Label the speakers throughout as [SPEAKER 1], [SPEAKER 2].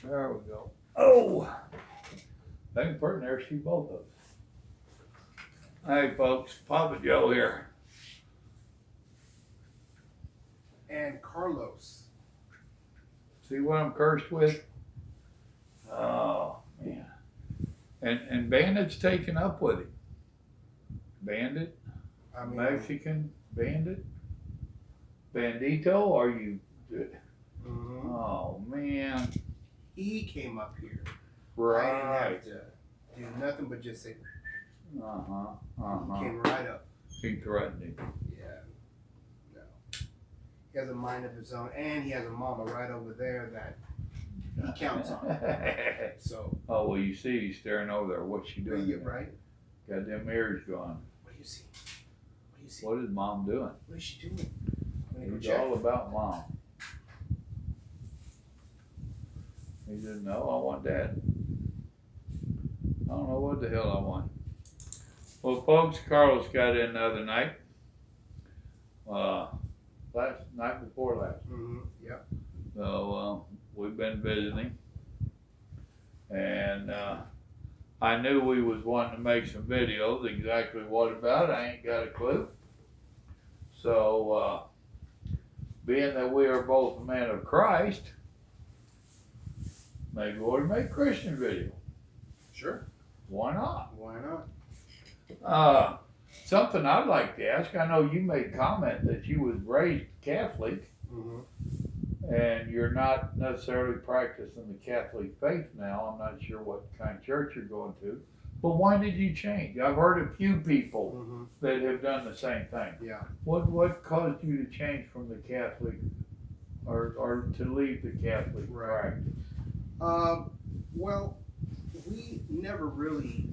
[SPEAKER 1] There we go. Oh, they can pretty near see both of us. Hey folks, Papa Joe here.
[SPEAKER 2] And Carlos.
[SPEAKER 1] See what I'm cursed with? Oh man. And Bandit's taken up with him. Bandit,
[SPEAKER 2] I mean,
[SPEAKER 1] Mexican Bandit, Bandito. Are you?
[SPEAKER 2] mhm.
[SPEAKER 1] Oh man.
[SPEAKER 2] He came up here. I
[SPEAKER 1] Right.
[SPEAKER 2] didn't have to do nothing but just say,
[SPEAKER 1] Uh-huh.
[SPEAKER 2] he came right up.
[SPEAKER 1] He threatened him.
[SPEAKER 2] Yeah, no. He has a mind of his own, and he has a mama right over there that he counts on. So,
[SPEAKER 1] Oh well, you see, he's staring over there. What's she doing?
[SPEAKER 2] yeah, right?
[SPEAKER 1] Got them ears going.
[SPEAKER 2] What do you see? What do you see?
[SPEAKER 1] What is Mom doing?
[SPEAKER 2] What is she doing? Wanna go
[SPEAKER 1] He's
[SPEAKER 2] check?
[SPEAKER 1] all about Mom. He said, "No, I want Dad. I don't know what the hell I want." Well, folks, Carlos got in the other night. Last night before last.
[SPEAKER 2] Mm-hmm. Yep.
[SPEAKER 1] So we've been visiting, and I knew we was wanting to make some videos. Exactly what about, I ain't got a clue. So, being that we are both men of Christ, maybe we ought to make Christian video.
[SPEAKER 2] Sure.
[SPEAKER 1] Why not?
[SPEAKER 2] Why not?
[SPEAKER 1] Something I'd like to ask. I know you made comment that you was raised Catholic,
[SPEAKER 2] Mm-hmm.
[SPEAKER 1] and you're not necessarily practicing the Catholic faith now. I'm not sure what kind of church you're going to, but why did you change? I've heard a few people
[SPEAKER 2] Mm-hmm.
[SPEAKER 1] that have done the same thing.
[SPEAKER 2] Yeah.
[SPEAKER 1] What caused you to change from the Catholic, or to leave the Catholic
[SPEAKER 2] Right.
[SPEAKER 1] practice?
[SPEAKER 2] Well, we never really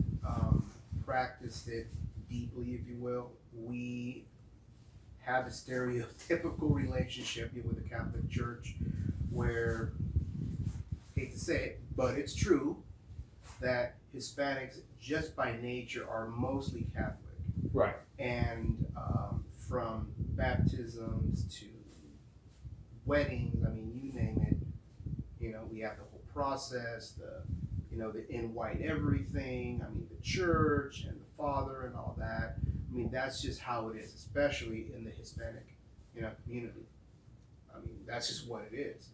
[SPEAKER 2] practiced it deeply, if you will. We have a stereotypical relationship with the Catholic Church where, hate to say it, but it's true that Hispanics, just by nature, are mostly Catholic.
[SPEAKER 1] Right.
[SPEAKER 2] And from baptisms to weddings, I mean, you name it, we have the whole process, the in white everything, I mean, the church and the father and all that. I mean, that's just how it is, especially in the Hispanic, community. I mean, that's just what it is.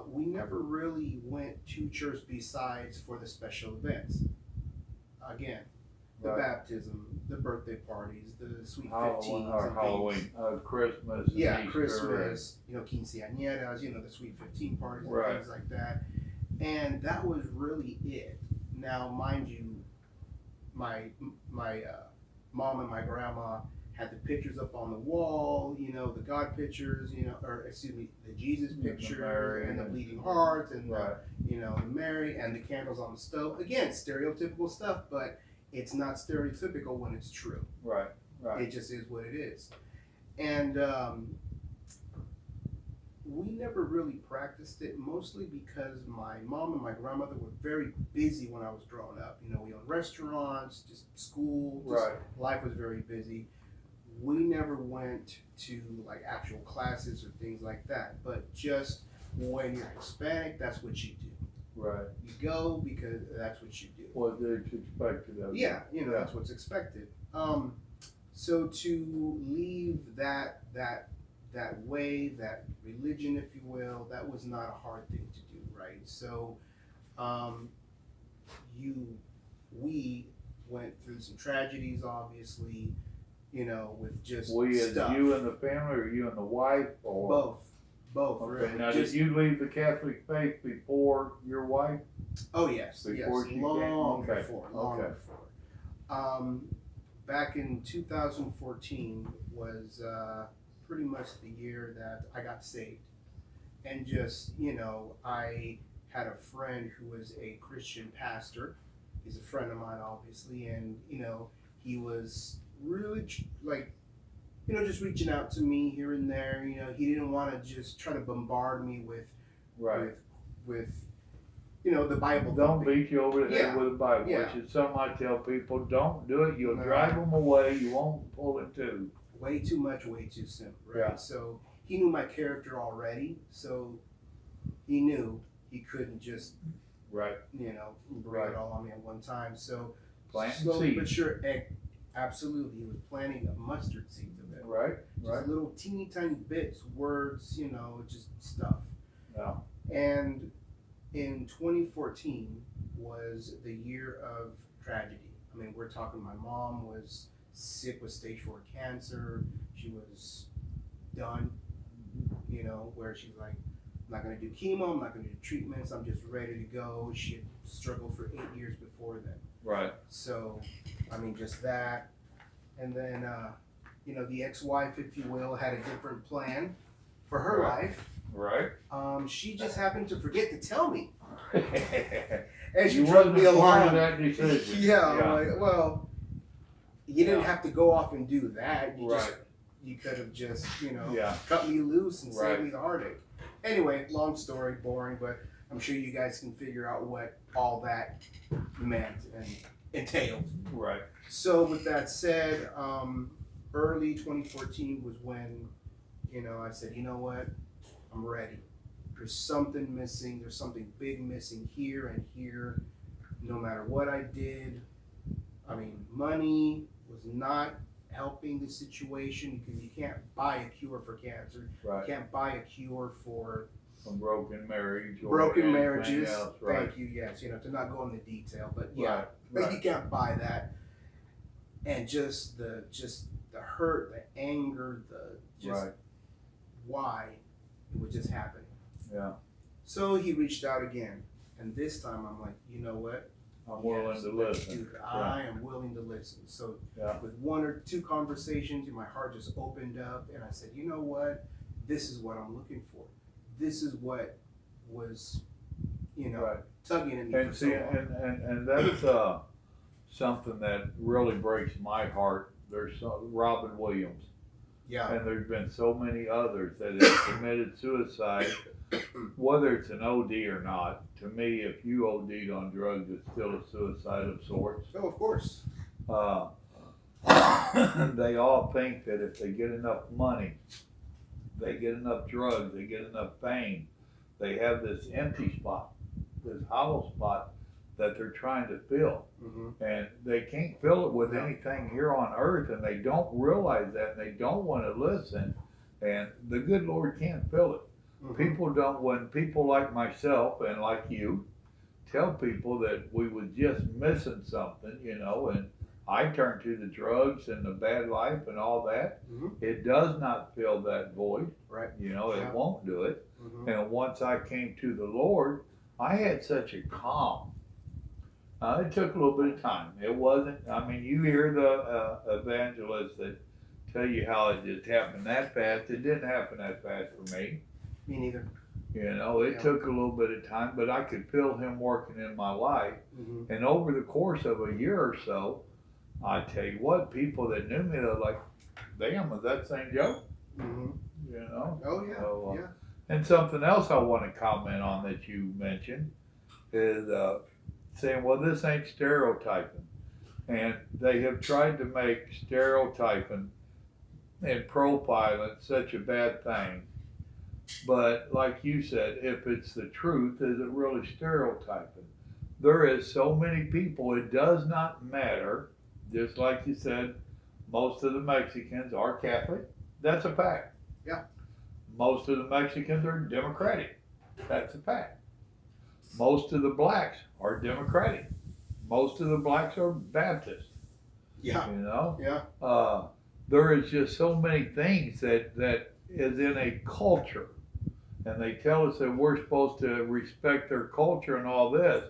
[SPEAKER 2] We never really went to church besides for the special events. Again, the
[SPEAKER 1] Right.
[SPEAKER 2] baptism, the birthday parties, the sweet
[SPEAKER 1] Halloween
[SPEAKER 2] 15s
[SPEAKER 1] or
[SPEAKER 2] and
[SPEAKER 1] Halloween,
[SPEAKER 2] things.
[SPEAKER 1] Christmas, and
[SPEAKER 2] Yeah,
[SPEAKER 1] Easter,
[SPEAKER 2] Christmas, quinceañeras, the sweet 15 parties and
[SPEAKER 1] Right.
[SPEAKER 2] things like that. And that was really it. Now, mind you, my mom and my grandma had the pictures up on the wall, the God pictures, the Jesus
[SPEAKER 1] the
[SPEAKER 2] picture
[SPEAKER 1] Mary
[SPEAKER 2] and the
[SPEAKER 1] and-
[SPEAKER 2] bleeding heart and
[SPEAKER 1] Right.
[SPEAKER 2] the Mary and the candles on the stove. Again, stereotypical stuff, but it's not stereotypical when it's true.
[SPEAKER 1] Right. Right.
[SPEAKER 2] It just is what it is. And we never really practiced it, mostly because my mom and my grandmother were very busy when I was growing up. We owned restaurants, just school, just
[SPEAKER 1] Right.
[SPEAKER 2] life was very busy. We never went to like actual classes or things like that. But just when you're Hispanic, that's what you do.
[SPEAKER 1] Right.
[SPEAKER 2] You go because that's what you do.
[SPEAKER 1] What they expected of you.
[SPEAKER 2] Yeah, that's what's expected. So to leave that way, that religion, if you will, that was not a hard thing to do, right? So, we went through some tragedies, obviously, with just
[SPEAKER 1] We as
[SPEAKER 2] stuff.
[SPEAKER 1] you and the family, or you and the wife, or
[SPEAKER 2] Both,
[SPEAKER 1] Okay.
[SPEAKER 2] really.
[SPEAKER 1] Now,
[SPEAKER 2] Just-
[SPEAKER 1] did you leave the Catholic faith before your wife?
[SPEAKER 2] Oh yes,
[SPEAKER 1] Before
[SPEAKER 2] yes,
[SPEAKER 1] she
[SPEAKER 2] long
[SPEAKER 1] came? Okay,
[SPEAKER 2] before,
[SPEAKER 1] okay.
[SPEAKER 2] Back in 2014 was pretty much the year that I got saved, and just I had a friend who was a Christian pastor. He's a friend of mine, obviously, and he was really just reaching out to me here and there. He didn't want to just try to bombard me with
[SPEAKER 1] Right.
[SPEAKER 2] with the Bible.
[SPEAKER 1] Don't
[SPEAKER 2] thumping.
[SPEAKER 1] beat you over the head
[SPEAKER 2] Yeah,
[SPEAKER 1] with a Bible,
[SPEAKER 2] yeah.
[SPEAKER 1] which is something I tell people, don't do it. You'll
[SPEAKER 2] No.
[SPEAKER 1] drive them away. You won't pull it too.
[SPEAKER 2] Way too much, way too soon, right?
[SPEAKER 1] Yeah.
[SPEAKER 2] So he knew my character already, so he knew he he couldn't just,
[SPEAKER 1] Right.
[SPEAKER 2] bring
[SPEAKER 1] Right.
[SPEAKER 2] it all on me at one time. So
[SPEAKER 1] Planting
[SPEAKER 2] slowly but
[SPEAKER 1] seeds.
[SPEAKER 2] sure, absolutely, he was planting a mustard seeds of it.
[SPEAKER 1] Right.
[SPEAKER 2] Just
[SPEAKER 1] Right.
[SPEAKER 2] little teeny tiny bits, words, just stuff.
[SPEAKER 1] Yeah.
[SPEAKER 2] And in 2014 was the year of tragedy. I mean, we're talking, my mom was sick with stage 4 cancer. She was done, where she's like, I'm not going to do chemo, I'm not going to do treatments, I'm just ready to go. She had struggled for 8 years before then.
[SPEAKER 1] Right.
[SPEAKER 2] So, I mean, just that. And then, the ex-wife, if you will, had a different plan for her life.
[SPEAKER 1] Right.
[SPEAKER 2] She just happened to forget to tell me. And
[SPEAKER 1] You
[SPEAKER 2] she drug me
[SPEAKER 1] wasn't part of
[SPEAKER 2] along.
[SPEAKER 1] that decision.
[SPEAKER 2] Yeah, I'm like, well, you didn't
[SPEAKER 1] Yeah.
[SPEAKER 2] have to go off and do that.
[SPEAKER 1] Right.
[SPEAKER 2] You could have just,
[SPEAKER 1] Yeah.
[SPEAKER 2] cut me loose and
[SPEAKER 1] Right.
[SPEAKER 2] saved me the heartache. Anyway, long story, boring, but I'm sure you guys can figure out what all that meant and entailed.
[SPEAKER 1] Right.
[SPEAKER 2] So with that said, early 2014 was when, I said, you know what, I'm ready. There's something missing. There's something big missing here and here. No matter what I did, I mean, money was not helping the situation because you can't buy a cure for cancer.
[SPEAKER 1] Right.
[SPEAKER 2] You can't buy a cure for
[SPEAKER 1] From broken marriage. Or
[SPEAKER 2] broken
[SPEAKER 1] anything
[SPEAKER 2] marriages.
[SPEAKER 1] else. Right.
[SPEAKER 2] Thank you. Yes, to not go into detail, but yeah,
[SPEAKER 1] Right.
[SPEAKER 2] but
[SPEAKER 1] Right.
[SPEAKER 2] you can't buy that. And just the hurt, the anger, the just
[SPEAKER 1] Right.
[SPEAKER 2] why it was just happening.
[SPEAKER 1] Yeah.
[SPEAKER 2] So he reached out again, and this time I'm like, you know what?
[SPEAKER 1] I'm willing to
[SPEAKER 2] let's
[SPEAKER 1] listen.
[SPEAKER 2] do it. I am willing to listen. So
[SPEAKER 1] Yeah.
[SPEAKER 2] with one or two conversations, my heart just opened up, and I said, you know what? This is what I'm looking for. This is what was,
[SPEAKER 1] Right.
[SPEAKER 2] tugging at me
[SPEAKER 1] And
[SPEAKER 2] for
[SPEAKER 1] see,
[SPEAKER 2] so long.
[SPEAKER 1] and that's something that really breaks my heart. There's Robin Williams,
[SPEAKER 2] Yeah.
[SPEAKER 1] and there's been so many others that have committed suicide, whether it's an OD or not. To me, if you OD'd on drugs, it's still a suicide of sorts.
[SPEAKER 2] Oh, of course.
[SPEAKER 1] They all think that if they get enough money, they get enough drugs, they get enough fame, they have this empty spot, this hollow spot that they're trying to fill.
[SPEAKER 2] Mm-hmm.
[SPEAKER 1] And they can't fill it with
[SPEAKER 2] No.
[SPEAKER 1] anything here on earth, and they don't realize that, and they don't want to listen. And the good Lord can't fill it.
[SPEAKER 2] Mm-hmm.
[SPEAKER 1] People don't, when people like myself and like you tell people that we was just missing something, and I turn to the drugs and the bad life and all that,
[SPEAKER 2] Mm-hmm.
[SPEAKER 1] it does not fill that void.
[SPEAKER 2] Right.
[SPEAKER 1] It
[SPEAKER 2] Yeah.
[SPEAKER 1] won't do it.
[SPEAKER 2] Mm-hmm.
[SPEAKER 1] And once I came to the Lord, I had such a calm. It took a little bit of time. It wasn't, you hear the evangelists that tell you how it just happened that fast. It didn't happen that fast for me.
[SPEAKER 2] Me neither.
[SPEAKER 1] It
[SPEAKER 2] Yeah.
[SPEAKER 1] took a little bit of time, but I could feel him working in my life.
[SPEAKER 2] Mm-hmm.
[SPEAKER 1] And over the course of a year or so, I tell you what, people that knew me, they're like, damn, was that St. Joe?
[SPEAKER 2] Mm-hmm. Oh yeah.
[SPEAKER 1] So,
[SPEAKER 2] Yeah.
[SPEAKER 1] And something else I want to comment on that you mentioned is saying, well, this ain't stereotyping. And they have tried to make stereotyping and profiling such a bad thing. But like you said, if it's the truth, is it really stereotyping? There is so many people, it does not matter. Just like you said, most of the Mexicans are Catholic. That's a fact.
[SPEAKER 2] Yeah.
[SPEAKER 1] Most of the Mexicans are Democratic. That's a fact. Most of the blacks are Democratic. Most of the blacks are Baptist.
[SPEAKER 2] Yeah. Yeah.
[SPEAKER 1] There is just so many things that is in a culture. And they tell us that we're supposed to respect their culture and all this,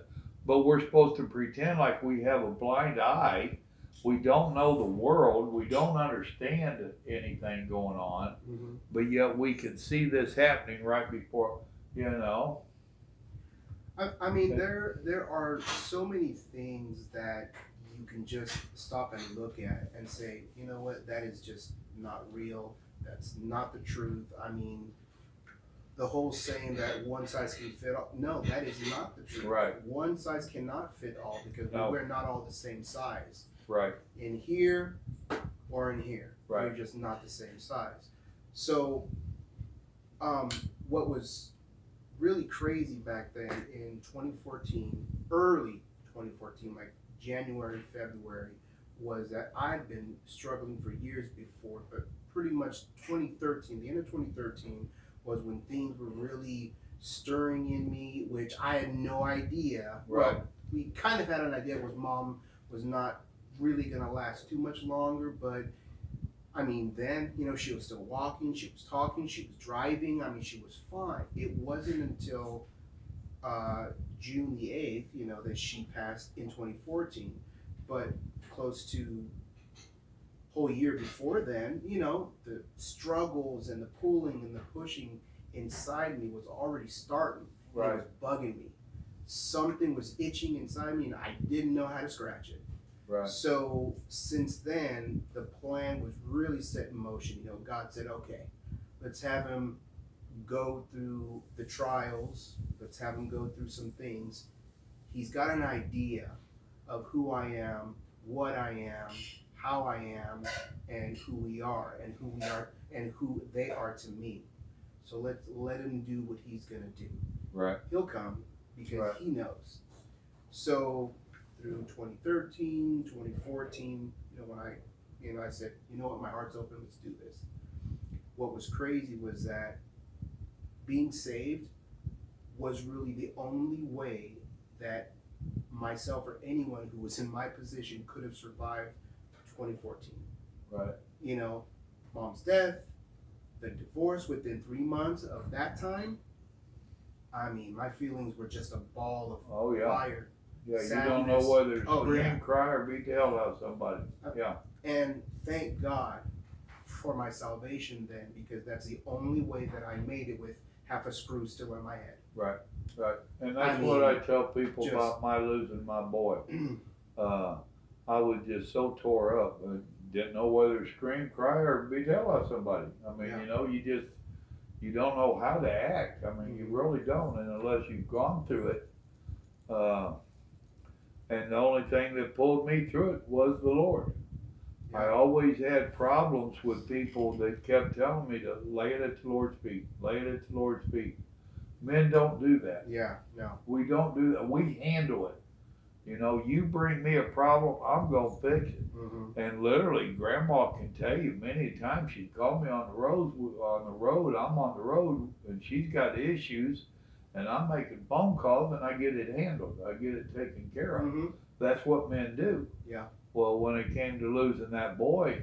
[SPEAKER 1] but we're supposed to pretend like we have a blind eye. We don't know the world. We don't understand anything going on,
[SPEAKER 2] Mm-hmm.
[SPEAKER 1] but yet we can see this happening right before,
[SPEAKER 2] I mean, there are so many things that you can just stop and look at and say, you know what, that is just not real. That's not the truth. I mean, the whole saying that one size can fit all, no, that is not the truth.
[SPEAKER 1] Right.
[SPEAKER 2] One size cannot fit all because
[SPEAKER 1] No.
[SPEAKER 2] we're not all the same size.
[SPEAKER 1] Right.
[SPEAKER 2] In here or in here.
[SPEAKER 1] Right.
[SPEAKER 2] We're just not the same size. So, what was really crazy back then in 2014, early 2014, like January, February, was that I'd been struggling for years before, but pretty much 2013, the end of 2013 was when things were really stirring in me, which I had no idea.
[SPEAKER 1] Right.
[SPEAKER 2] Well, we kind of had an idea was mom was not really gonna last too much longer, but I mean, then, she was still walking, she was talking, she was driving. I mean, she was fine. It wasn't until June the 8th, that she passed in 2014. But close to whole year before then, the struggles and the pulling and the pushing inside me was already starting.
[SPEAKER 1] Right.
[SPEAKER 2] It was bugging me. Something was itching inside me and I didn't know how to scratch it.
[SPEAKER 1] Right.
[SPEAKER 2] So since then, the plan was really set in motion. God said, okay, let's have him go through the trials. Let's have him go through some things. He's got an idea of who I am, what I am, how I am, and who we are, and who they are to me. So let's let him do what he's gonna do.
[SPEAKER 1] Right.
[SPEAKER 2] He'll come because
[SPEAKER 1] Right.
[SPEAKER 2] he knows. So through 2013, 2014, when I said, what, my heart's open, let's do this. What was crazy was that being saved was really the only way that myself or anyone who was in my position could have survived 2014.
[SPEAKER 1] Right.
[SPEAKER 2] Mom's death, the divorce within 3 months of that time. I mean, my feelings were just a ball of fire.
[SPEAKER 1] Yeah, you
[SPEAKER 2] sadness.
[SPEAKER 1] don't know whether to
[SPEAKER 2] Oh,
[SPEAKER 1] scream,
[SPEAKER 2] yeah.
[SPEAKER 1] cry, or beat the hell out of somebody. Yeah.
[SPEAKER 2] And thank God for my salvation then, because that's the only way that I made it with half a screw still in my head.
[SPEAKER 1] Right. Right. And that's what I tell people
[SPEAKER 2] just-
[SPEAKER 1] about my losing my boy. I was just so tore up. Didn't know whether to scream, cry, or beat the hell out of somebody. I mean,
[SPEAKER 2] Yeah.
[SPEAKER 1] you don't know how to act. I mean, you really don't, and unless you've gone through it. And the only thing that pulled me through it was the Lord.
[SPEAKER 2] Yeah.
[SPEAKER 1] I always had problems with people that kept telling me to lay it at the Lord's feet, lay it at the Lord's feet. Men don't do that.
[SPEAKER 2] Yeah, no.
[SPEAKER 1] We don't do that. We handle it. You bring me a problem, I'm gonna fix it.
[SPEAKER 2] Mm-hmm.
[SPEAKER 1] And literally, Grandma can tell you many times she'd call me on the road. I'm on the road, and she's got issues, and I'm making phone calls, and I get it handled. I get it taken care of.
[SPEAKER 2] Mm-hmm.
[SPEAKER 1] That's what men do.
[SPEAKER 2] Yeah.
[SPEAKER 1] Well, when it came to losing that boy,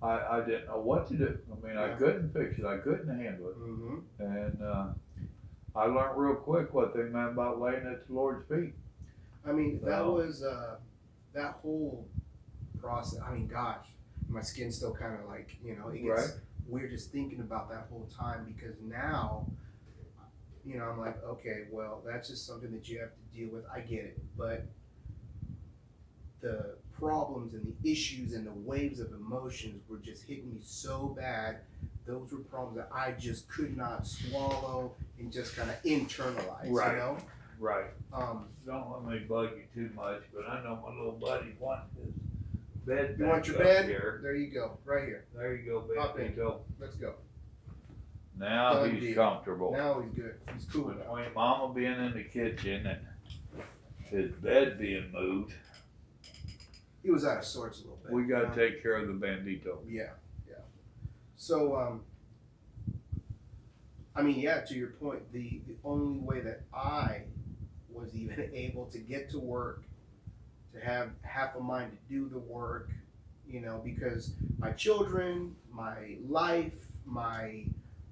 [SPEAKER 1] I didn't know what to do. I mean, I couldn't fix it. I couldn't handle it.
[SPEAKER 2] Mm-hmm.
[SPEAKER 1] And I learned real quick what they meant about laying at the Lord's feet.
[SPEAKER 2] I mean, that was that whole process. I mean, gosh, my skin's still kind of like, it gets weird just thinking about that whole time, because now, I'm like, okay, well, that's just something that you have to deal with. I get it. But the problems and the issues and the waves of emotions were just hitting me so bad. Those were problems that I just could not swallow and just kind of internalize,
[SPEAKER 1] Right. Right.
[SPEAKER 2] Um,
[SPEAKER 1] Don't let me bug you too much, but I know my little buddy wants his bed
[SPEAKER 2] you
[SPEAKER 1] back
[SPEAKER 2] want your
[SPEAKER 1] up
[SPEAKER 2] bed?
[SPEAKER 1] here.
[SPEAKER 2] There you go, right here.
[SPEAKER 1] There you go,
[SPEAKER 2] Hop
[SPEAKER 1] baby.
[SPEAKER 2] in.
[SPEAKER 1] Go.
[SPEAKER 2] Let's go.
[SPEAKER 1] Now
[SPEAKER 2] Done
[SPEAKER 1] he's
[SPEAKER 2] deal.
[SPEAKER 1] comfortable.
[SPEAKER 2] Now he's good. He's cool now.
[SPEAKER 1] Between Mama being in the kitchen and his bed being moved,
[SPEAKER 2] He was out of sorts a little bit.
[SPEAKER 1] we got to take care of the bandito.
[SPEAKER 2] Yeah. So, to your point, the only way that I was even able to get to work, to have half a mind to do the work, because my children, my life, my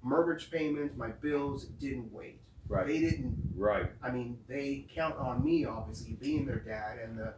[SPEAKER 2] mortgage payments, my bills didn't wait.
[SPEAKER 1] Right.
[SPEAKER 2] They didn't.
[SPEAKER 1] Right.
[SPEAKER 2] I mean, they count on me, obviously, being their dad and the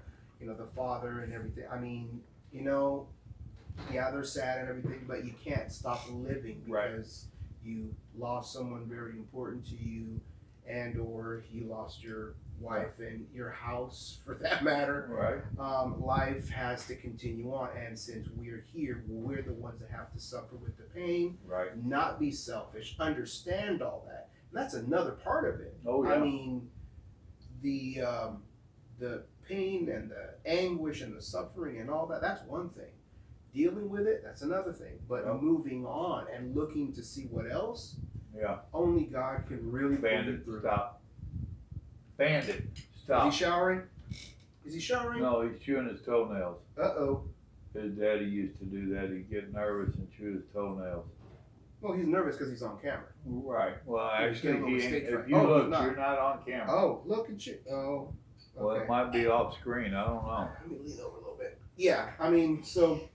[SPEAKER 2] father and everything. I mean, they're sad and everything, but you can't stop living because you lost someone very important to you, and or you lost your wife and your house, for that matter.
[SPEAKER 1] Right.
[SPEAKER 2] Life has to continue on, and since we're here, we're the ones that have to suffer with the pain.
[SPEAKER 1] Right.
[SPEAKER 2] Not be selfish, understand all that. And that's another part of it.
[SPEAKER 1] Oh, yeah.
[SPEAKER 2] I mean, the pain and the anguish and the suffering and all that, that's one thing. Dealing with it, that's another thing. But moving on and looking to see what else,
[SPEAKER 1] Yeah.
[SPEAKER 2] Only God can really pull you
[SPEAKER 1] Bandit,
[SPEAKER 2] through.
[SPEAKER 1] stop. Bandit,
[SPEAKER 2] Is
[SPEAKER 1] stop.
[SPEAKER 2] he showering? Is he showering?
[SPEAKER 1] No, he's chewing his toenails.
[SPEAKER 2] Uh-oh.
[SPEAKER 1] His daddy used to do that. He'd get nervous and chew his toenails.
[SPEAKER 2] Well, he's nervous because he's on camera.
[SPEAKER 1] Right. Well,
[SPEAKER 2] He's getting
[SPEAKER 1] actually,
[SPEAKER 2] a
[SPEAKER 1] he
[SPEAKER 2] little
[SPEAKER 1] ain't,
[SPEAKER 2] stage
[SPEAKER 1] if you
[SPEAKER 2] fright. Oh,
[SPEAKER 1] look,
[SPEAKER 2] he's not.
[SPEAKER 1] you're not on camera.
[SPEAKER 2] Oh, look at you. Oh.
[SPEAKER 1] Well,
[SPEAKER 2] Okay.
[SPEAKER 1] it might be off screen. I don't know.
[SPEAKER 2] Let me lean over a little bit. Yeah, I mean, so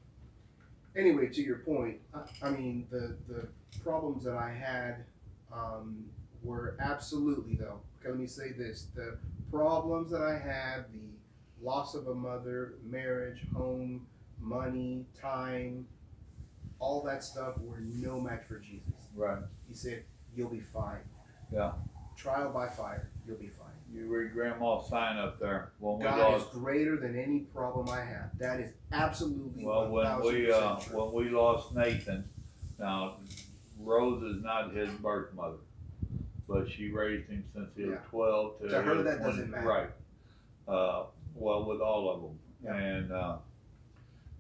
[SPEAKER 2] anyway, to your point, I mean, the problems that I had were absolutely, though, okay, let me say this, the problems that I had, the loss of a mother, marriage, home, money, time, all that stuff were no match for Jesus.
[SPEAKER 1] Right.
[SPEAKER 2] He said, you'll be fine.
[SPEAKER 1] Yeah.
[SPEAKER 2] Trial by fire, you'll be fine.
[SPEAKER 1] You read Grandma's sign up there. When we
[SPEAKER 2] God
[SPEAKER 1] lost,
[SPEAKER 2] is greater than any problem I have. That is absolutely
[SPEAKER 1] well, when
[SPEAKER 2] 1000% true.
[SPEAKER 1] when we lost Nathan, now Rose is not his birth mother, but she raised him since he was
[SPEAKER 2] Yeah.
[SPEAKER 1] 12
[SPEAKER 2] To her, that doesn't matter.
[SPEAKER 1] Right. Well, with all of them,
[SPEAKER 2] Yeah.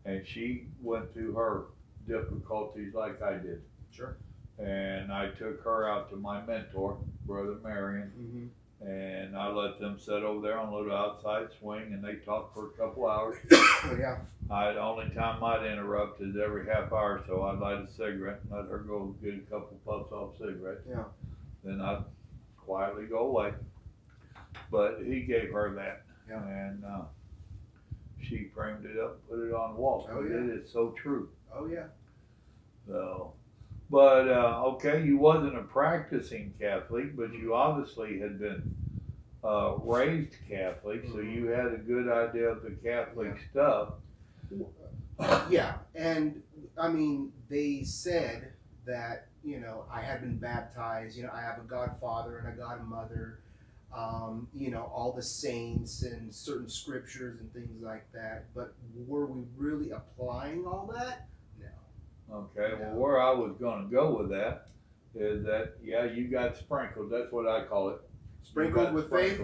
[SPEAKER 1] and she went through her difficulties like I did.
[SPEAKER 2] Sure.
[SPEAKER 1] And I took her out to my mentor, Brother Marion,
[SPEAKER 2] Mm-hmm.
[SPEAKER 1] and I let them sit over there on a little outside swing, and they talked for a couple hours.
[SPEAKER 2] Oh, yeah.
[SPEAKER 1] The only time I'd interrupt is every half hour, so I'd light a cigarette and let her go get a couple puffs off cigarette.
[SPEAKER 2] Yeah.
[SPEAKER 1] Then I'd quietly go away. But he gave her that,
[SPEAKER 2] Yeah.
[SPEAKER 1] and she framed it up, put it on the wall.
[SPEAKER 2] Oh,
[SPEAKER 1] But
[SPEAKER 2] yeah.
[SPEAKER 1] it is so true.
[SPEAKER 2] Oh, yeah.
[SPEAKER 1] So, but okay, you wasn't a practicing Catholic, but you obviously had been raised Catholic, so you had a good idea of the Catholic stuff.
[SPEAKER 2] Yeah. And, I mean, they said that, you know, I had been baptized, you know, I have a godfather and a godmother, you know, all the saints and certain scriptures and things like that. But were we really applying all that? No.
[SPEAKER 1] Okay, well, where I was going to go with that is that, yeah, you got sprinkled. That's what I call it.
[SPEAKER 2] Sprinkled with faith?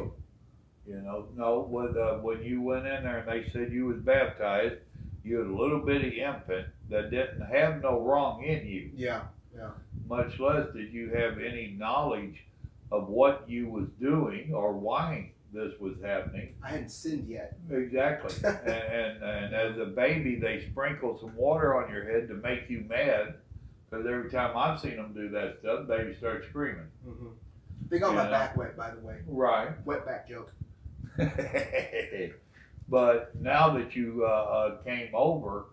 [SPEAKER 1] You know, no, with, when you went in there and they said you was baptized, you had a little bitty infant that didn't have no wrong in you.
[SPEAKER 2] Yeah, yeah.
[SPEAKER 1] Much less did you have any knowledge of what you was doing or why this was happening.
[SPEAKER 2] I hadn't sinned yet.
[SPEAKER 1] Exactly. and as a baby, they sprinkle some water on your head to make you mad. Because every time I've seen them do that stuff, babies start screaming.
[SPEAKER 2] Mm-hmm. They got my back wet, by the way.
[SPEAKER 1] Right.
[SPEAKER 2] Wet back joke.
[SPEAKER 1] But now that you came over,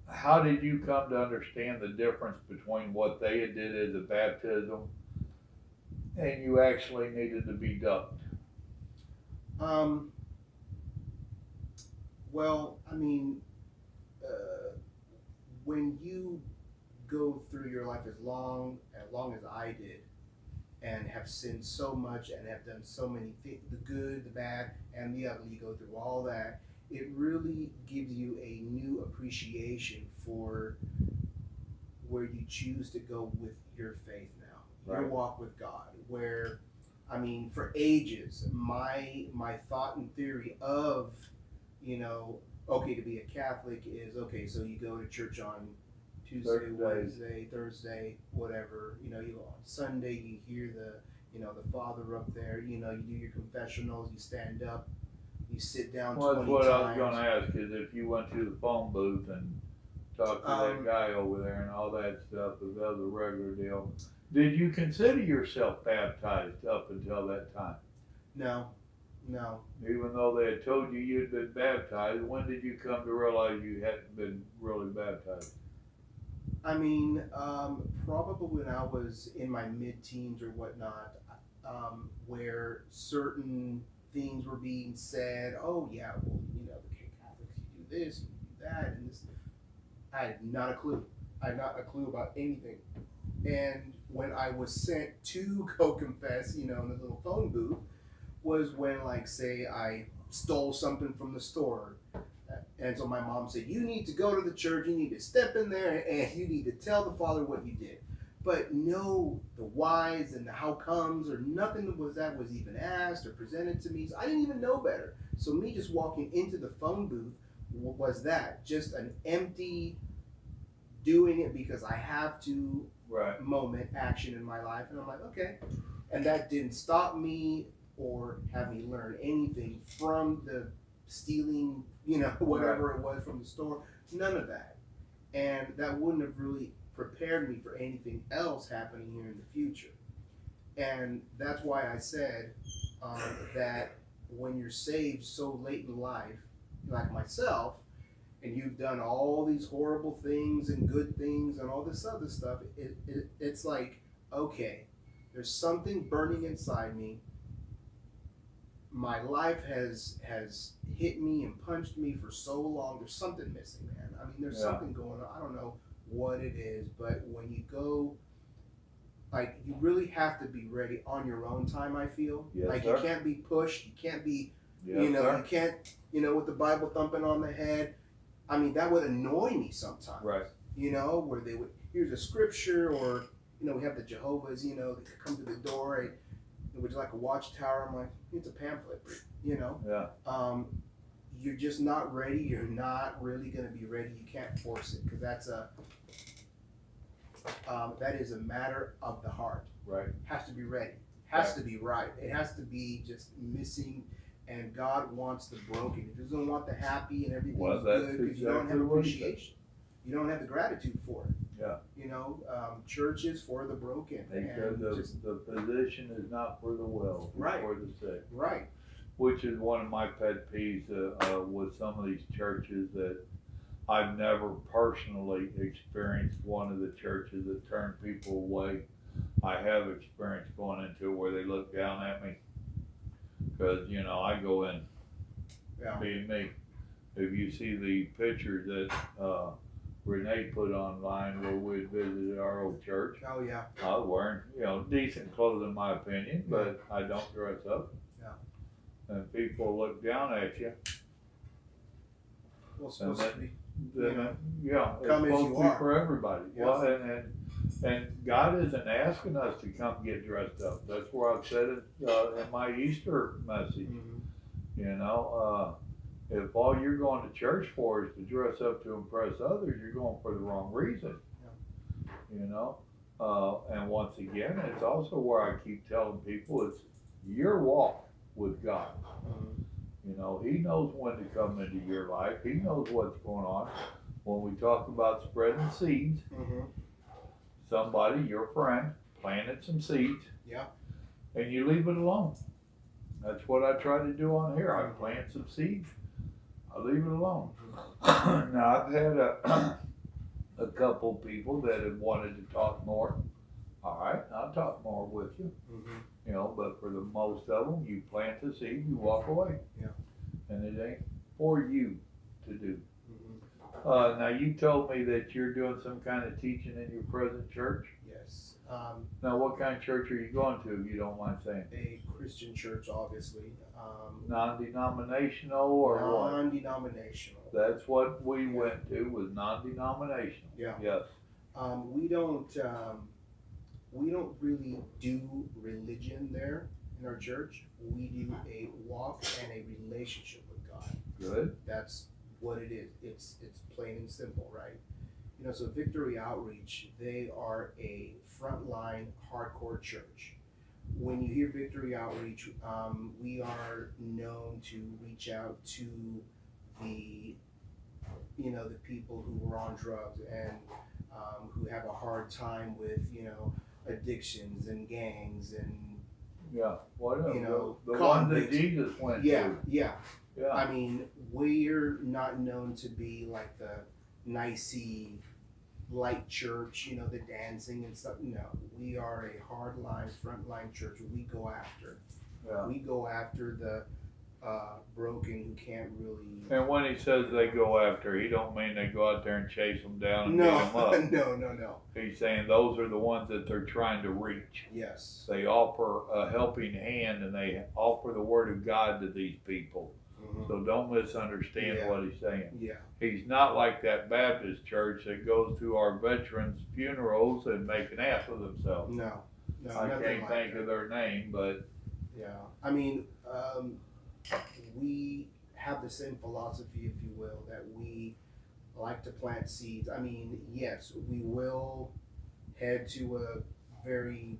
[SPEAKER 1] how did you come to understand the difference between what they did as a baptism and you actually needed to be dubbed?
[SPEAKER 2] Well, I mean, when you go through your life as long as I did, and have sinned so much and have done so many things, the good, the bad, and the ugly, you go through all that, it really gives you a new appreciation for where you choose to go with your faith now, your walk with God, where, I mean, for ages, my thought and theory of, you know, okay, to be a Catholic is, okay, so you go to church on Tuesday, Wednesday, Thursday, whatever, you know, you on Sunday, you hear the Father up there, you know, you do your confessionals, you stand up, you sit down 20 times.
[SPEAKER 1] Well, that's what I was going to ask, is if you went to the phone booth and talked to that guy over there and all that stuff, if that was a regular deal, did you consider yourself baptized up until that time?
[SPEAKER 2] No.
[SPEAKER 1] Even though they had told you you'd been baptized, when did you come to realize you hadn't been really baptized?
[SPEAKER 2] I mean, probably when I was in my mid-teens or whatnot, where certain things were being said. Oh yeah, well, you know, the Catholics, you do this, you do that, and this. I had not a clue. I had not a clue about anything. And when I was sent to go confess, you know, in the little phone booth, was when, like, say, I stole something from the store. And so my mom said, you need to go to the church, you need to step in there, and you need to tell the Father what you did. But no, the whys and the how comes or nothing was even asked or presented to me. So I didn't even know better. So me just walking into the phone booth was that, just an empty doing it because I have to
[SPEAKER 1] Right.
[SPEAKER 2] moment action in my life, and I'm like, okay. And that didn't stop me or have me learn anything from the stealing, whatever it was from the store. None of that. And that wouldn't have really prepared me for anything else happening here in the future. And that's why I said that when you're saved so late in life, like myself, and you've done all these horrible things and good things and all this other stuff, it's like, okay, there's something burning inside me. My life has hit me and punched me for so long. There's something missing, man. I mean, there's something going on. I don't know what it is, but when you go, like, you really have to be ready on your own time, I feel.
[SPEAKER 1] Yes,
[SPEAKER 2] like,
[SPEAKER 1] sir.
[SPEAKER 2] you can't be pushed. You can't be,
[SPEAKER 1] Yes, sir.
[SPEAKER 2] you can't, with the Bible thumping on the head. I mean, that would annoy me sometimes.
[SPEAKER 1] Right.
[SPEAKER 2] Where they would, here's a scripture, or, we have the Jehovah's, they come to the door, and it was like a watchtower. I'm like, it's a pamphlet,
[SPEAKER 1] Yeah.
[SPEAKER 2] You're just not ready. You're not really going to be ready. You can't force it, because that is a matter of the heart.
[SPEAKER 1] Right.
[SPEAKER 2] Has to be ready. Has to be right. It has to be just missing. And God wants the broken. He doesn't want the happy and everything's good, because you don't have appreciation. You don't have the gratitude for it.
[SPEAKER 1] Yeah.
[SPEAKER 2] Church is for the broken.
[SPEAKER 1] They said the position is not for the well, it's for the sick.
[SPEAKER 2] Right.
[SPEAKER 1] Which is one of my pet peeves with some of these churches that I've never personally experienced one of the churches that turn people away. I have experienced going into it where they look down at me. Because, I go in, being me. If you see the picture that Renee put online where we visited our old church.
[SPEAKER 2] Oh, yeah.
[SPEAKER 1] I was wearing, decent clothes in my opinion, but I don't dress up.
[SPEAKER 2] Yeah.
[SPEAKER 1] And people look down at you.
[SPEAKER 2] Well, it's supposed to be.
[SPEAKER 1] It's
[SPEAKER 2] Come as
[SPEAKER 1] supposed
[SPEAKER 2] you
[SPEAKER 1] to be
[SPEAKER 2] are.
[SPEAKER 1] for everybody.
[SPEAKER 2] Yes.
[SPEAKER 1] Well, and God isn't asking us to come get dressed up. That's where I've said it in my Easter message.
[SPEAKER 2] Mm-hmm.
[SPEAKER 1] If all you're going to church for is to dress up to impress others, you're going for the wrong reason. And once again, it's also where I keep telling people it's your walk with God.
[SPEAKER 2] Mm-hmm.
[SPEAKER 1] He knows when to come into your life. He knows what's going on. When we talk about spreading seeds,
[SPEAKER 2] Mm-hmm.
[SPEAKER 1] somebody, your friend, planted some seeds.
[SPEAKER 2] Yeah.
[SPEAKER 1] And you leave it alone. That's what I try to do on here. I plant some seeds. I leave it alone. Now I've had a couple people that have wanted to talk more. All right, I'll talk more with you.
[SPEAKER 2] Mm-hmm.
[SPEAKER 1] But for the most of them, you plant the seed, you walk away.
[SPEAKER 2] Yeah.
[SPEAKER 1] And it ain't for you to do.
[SPEAKER 2] Mm-hmm.
[SPEAKER 1] Now you told me that you're doing some kind of teaching in your present church.
[SPEAKER 2] Yes.
[SPEAKER 1] Now what kind of church are you going to, if you don't mind saying?
[SPEAKER 2] A Christian church, obviously.
[SPEAKER 1] Non-denominational or what?
[SPEAKER 2] Non-denominational.
[SPEAKER 1] That's what we went to, was non-denominational.
[SPEAKER 2] Yeah.
[SPEAKER 1] Yes.
[SPEAKER 2] We don't really do religion there in our church. We do a walk and a relationship with God.
[SPEAKER 1] Good.
[SPEAKER 2] That's what it is. It's plain and simple, right? So Victory Outreach, they are a frontline hardcore church. When you hear Victory Outreach, we are known to reach out to the people who were on drugs and who have a hard time with addictions and gangs and
[SPEAKER 1] whatever. The ones
[SPEAKER 2] convicts.
[SPEAKER 1] that Jesus went
[SPEAKER 2] Yeah.
[SPEAKER 1] to.
[SPEAKER 2] I mean, we're not known to be like the nicey light church, the dancing and stuff. No, we are a hardline, frontline church. We go after.
[SPEAKER 1] Yeah.
[SPEAKER 2] We go after the broken who can't really.
[SPEAKER 1] And when he says they go after, he don't mean they go out there and chase them down and beat
[SPEAKER 2] No,
[SPEAKER 1] them up.
[SPEAKER 2] no.
[SPEAKER 1] He's saying those are the ones that they're trying to reach.
[SPEAKER 2] Yes.
[SPEAKER 1] They offer a helping hand and they offer the word of God to these people.
[SPEAKER 2] Mm-hmm.
[SPEAKER 1] So don't misunderstand what he's saying.
[SPEAKER 2] Yeah.
[SPEAKER 1] He's not like that Baptist church that goes to our veterans' funerals and make an ass of themselves.
[SPEAKER 2] No,
[SPEAKER 1] I can't think of their name, but
[SPEAKER 2] yeah. I mean, we have the same philosophy, if you will, that we like to plant seeds. I mean, yes, we will head to a very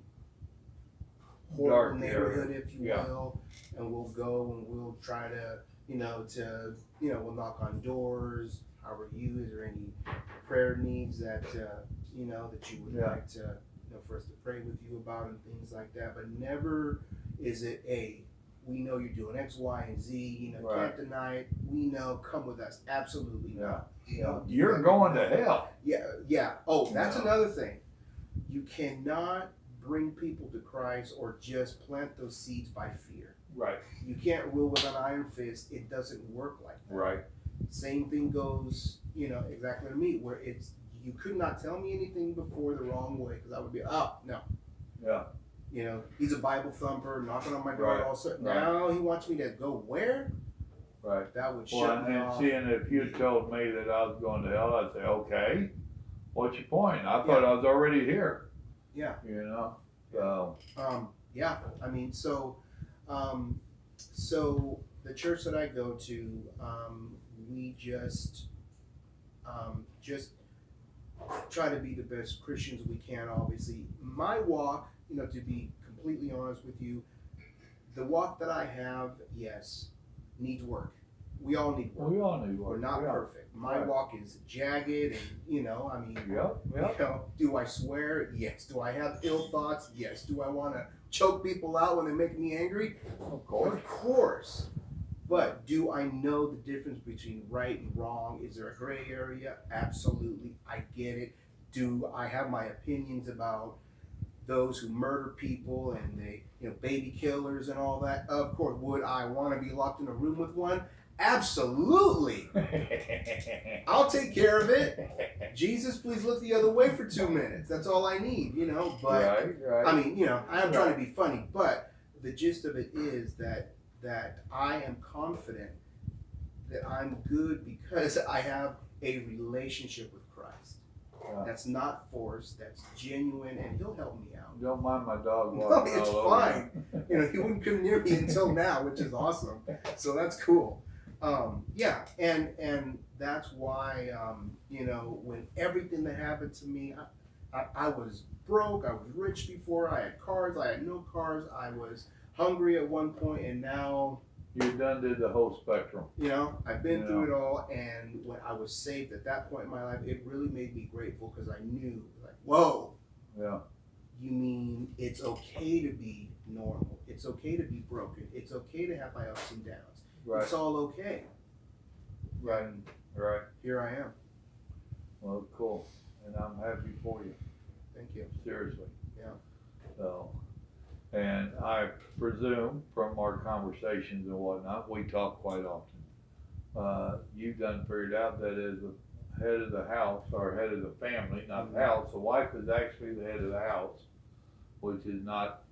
[SPEAKER 2] horrible
[SPEAKER 1] Dark
[SPEAKER 2] neighborhood,
[SPEAKER 1] area.
[SPEAKER 2] if you
[SPEAKER 1] Yeah.
[SPEAKER 2] will, and we'll go and we'll try to, we'll knock on doors. How are you? Is there any prayer needs that that you would
[SPEAKER 1] Yeah.
[SPEAKER 2] like to, for us to pray with you about and things like that? But never is it we know you're doing X, Y, and Z.
[SPEAKER 1] Right.
[SPEAKER 2] Can't deny it. We know. Come with us. Absolutely
[SPEAKER 1] Yeah.
[SPEAKER 2] not.
[SPEAKER 1] You're going to hell.
[SPEAKER 2] Yeah. Oh, that's
[SPEAKER 1] Yeah.
[SPEAKER 2] another thing. You cannot bring people to Christ or just plant those seeds by fear.
[SPEAKER 1] Right.
[SPEAKER 2] You can't rule with an iron fist. It doesn't work like that.
[SPEAKER 1] Right.
[SPEAKER 2] Same thing goes, exactly to me, where you could not tell me anything before the wrong way, because I would be, oh, no.
[SPEAKER 1] Yeah.
[SPEAKER 2] He's a Bible thumper, knocking on my door
[SPEAKER 1] Right.
[SPEAKER 2] all of a sudden.
[SPEAKER 1] Right.
[SPEAKER 2] Now he wants me to go where?
[SPEAKER 1] Right.
[SPEAKER 2] That would
[SPEAKER 1] Well,
[SPEAKER 2] shut me
[SPEAKER 1] and
[SPEAKER 2] off.
[SPEAKER 1] seeing if you told me that I was going to hell, I'd say, okay, what's your point? I thought I was already here.
[SPEAKER 2] Yeah.
[SPEAKER 1] So.
[SPEAKER 2] Yeah. I mean, so the church that I go to, we just try to be the best Christians we can. Obviously, my walk, to be completely honest with you, the walk that I have, yes, needs work. We all need work.
[SPEAKER 1] We all need work.
[SPEAKER 2] We're not
[SPEAKER 1] Yeah.
[SPEAKER 2] perfect. My
[SPEAKER 1] Right.
[SPEAKER 2] walk is jagged, and I mean,
[SPEAKER 1] Yep.
[SPEAKER 2] do I swear? Yes. Do I have ill thoughts? Yes. Do I want to choke people out when they make me angry?
[SPEAKER 1] Of course.
[SPEAKER 2] Of course. But do I know the difference between right and wrong? Is there a gray area? Absolutely. I get it. Do I have my opinions about those who murder people and they, baby killers and all that? Of course. Would I want to be locked in a room with one? Absolutely. I'll take care of it. Jesus, please look the other way for 2 minutes. That's all I need, But
[SPEAKER 1] right.
[SPEAKER 2] I mean, I am trying to be funny, but the gist of it is that I am confident that I'm good because I have a relationship with Christ.
[SPEAKER 1] Yeah.
[SPEAKER 2] That's not forced. That's genuine, and He'll help me out.
[SPEAKER 1] Don't mind my dog
[SPEAKER 2] No,
[SPEAKER 1] walking
[SPEAKER 2] it's
[SPEAKER 1] all over.
[SPEAKER 2] fine. He wouldn't come near me until now, which is awesome. So that's cool. And that's why when everything that happened to me, I was broke. I was rich before. I had cars. I had no cars. I was hungry at one point, and now
[SPEAKER 1] You done did the whole spectrum.
[SPEAKER 2] I've been through it all. And when I was saved at that point in my life, it really made me grateful, because I knew, like, whoa.
[SPEAKER 1] Yeah.
[SPEAKER 2] You mean it's okay to be normal? It's okay to be broken. It's okay to have my ups and downs.
[SPEAKER 1] Right.
[SPEAKER 2] It's all okay.
[SPEAKER 1] Right.
[SPEAKER 2] And
[SPEAKER 1] Right.
[SPEAKER 2] here I am.
[SPEAKER 1] Well, cool. And I'm happy for you.
[SPEAKER 2] Thank you.
[SPEAKER 1] Seriously.
[SPEAKER 2] Yeah.
[SPEAKER 1] So, and I presume from our conversations and whatnot, we talk quite often. You've done figured out that as the head of the house, or head of the family, not the house, the wife is actually the head of the house, which is not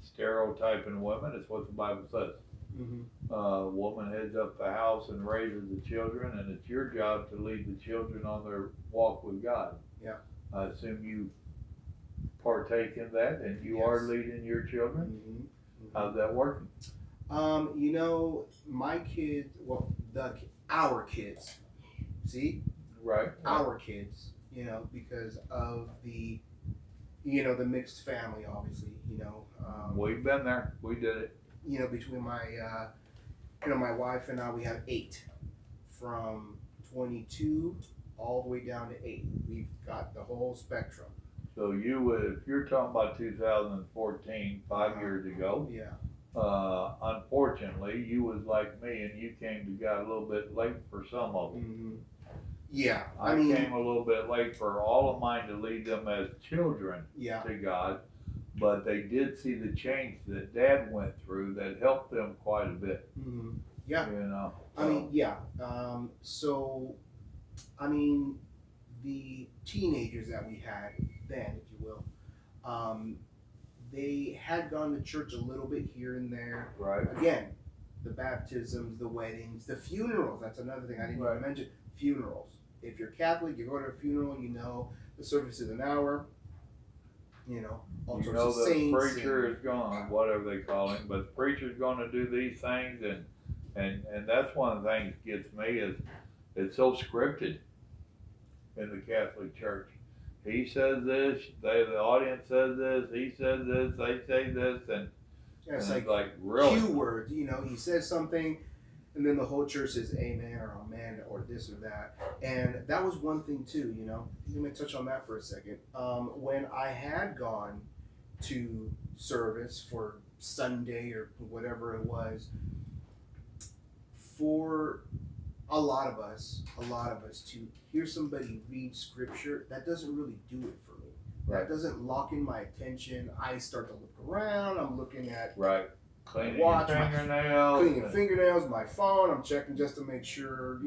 [SPEAKER 1] stereotyping women. It's what the Bible says.
[SPEAKER 2] Mm-hmm.
[SPEAKER 1] Woman heads up the house and raises the children, and it's your job to lead the children on their walk with God.
[SPEAKER 2] Yeah.
[SPEAKER 1] I assume you partake in that, and you are leading your children.
[SPEAKER 2] Mm-hmm. Mm-hmm.
[SPEAKER 1] How's that working?
[SPEAKER 2] My kids, our kids, see?
[SPEAKER 1] Right.
[SPEAKER 2] Our kids, because of the mixed family, obviously,
[SPEAKER 1] We've been there. We did it.
[SPEAKER 2] Between my wife and I, we have 8, from 22 all the way down to 8. We've got the whole spectrum.
[SPEAKER 1] So you would, if you're talking about 2014, 5 years ago,
[SPEAKER 2] Yeah.
[SPEAKER 1] Unfortunately, you was like me, and you came to God a little bit late for some of them.
[SPEAKER 2] Mm-hmm. Yeah.
[SPEAKER 1] I came a little bit late for all of mine to lead them as children
[SPEAKER 2] Yeah.
[SPEAKER 1] to God, but they did see the change that Dad went through that helped them quite a bit.
[SPEAKER 2] Mm-hmm. Yeah.
[SPEAKER 1] So.
[SPEAKER 2] I mean, yeah. The teenagers that we had then, if you will, they had gone to church a little bit here and there.
[SPEAKER 1] Right.
[SPEAKER 2] Again, the baptisms, the weddings, the funerals. That's another thing I didn't even mention. Funerals. If you're Catholic, you go to a funeral, the service is an hour. All sorts of
[SPEAKER 1] the
[SPEAKER 2] saints.
[SPEAKER 1] preacher is gone, whatever they call him, but the preacher's going to do these things, and that's one of the things that gets me is it's so scripted. in the Catholic Church. He says this, the audience says this, he says this, they say this, and
[SPEAKER 2] it's
[SPEAKER 1] like really?
[SPEAKER 2] Cue words, he says something, and then the whole church says amen or amen or this or that. And that was one thing too, Let me touch on that for a second. When I had gone to service for Sunday or whatever it was, for a lot of us to hear somebody read scripture, that doesn't really do it for me. Right. That doesn't lock in my attention. I start to look around. I'm looking at
[SPEAKER 1] cleaning
[SPEAKER 2] fingernails, my phone. I'm checking just to make sure,